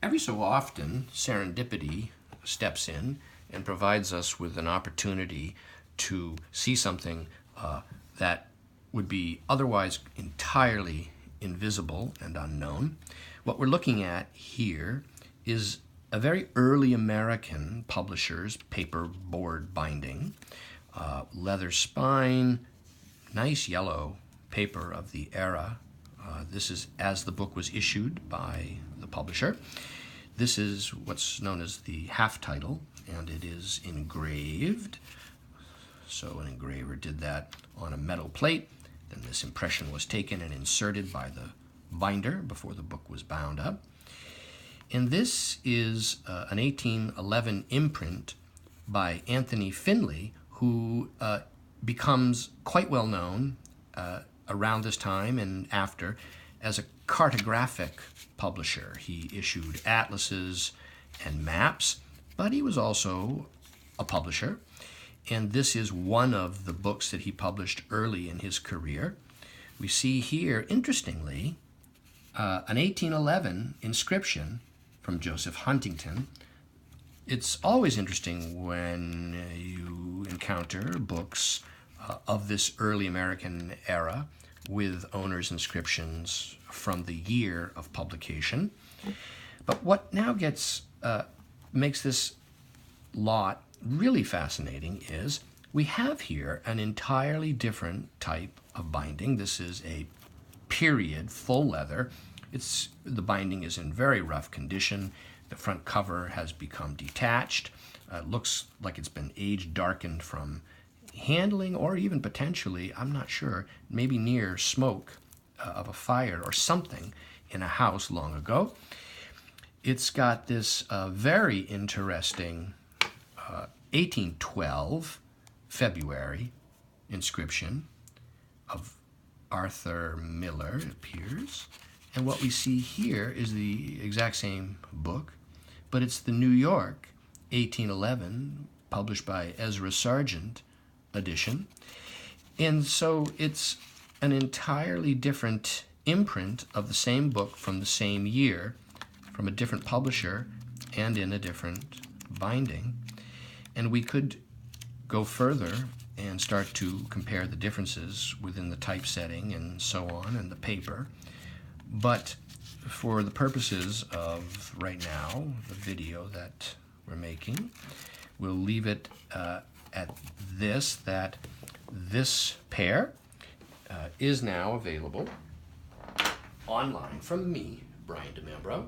Every so often, serendipity steps in and provides us with an opportunity to see something that would be otherwise entirely invisible and unknown. What we're looking at here is a very early American publisher's paperboard binding, leather spine, nice yellow paper of the era. This is as the book was issued by the publisher. This is what's known as the half title, and it is engraved. So an engraver did that on a metal plate. Then this impression was taken and inserted by the binder before the book was bound up. And this is an 1811 imprint by Anthony Finley, who becomes quite well known around this time and after as a cartographic publisher. He issued atlases and maps, but he was also a publisher. And this is one of the books that he published early in his career. We see here, interestingly, an 1811 inscription from Joseph Huntington. It's always interesting when you encounter books of this early American era with owner's inscriptions from the year of publication. But what now makes this lot really fascinating is we have here an entirely different type of binding. This is a period full leather. The binding is in very rough condition. The front cover has become detached. Looks like it's been age darkened from handling, or even potentially, I'm not sure, maybe near smoke of a fire or something in a house long ago. It's got this very interesting 1812 February inscription of Arthur Miller, it appears. And what we see here is the exact same book, but it's the New York 1811, published by Ezra Sargeant edition. And so it's an entirely different imprint of the same book from the same year, from a different publisher and in a different binding. And we could go further and start to compare the differences within the typesetting and so on, and the paper. But for the purposes of right now, the video that we're making, we'll leave it at this, that this pair is now available online from me, Brian DeMembro.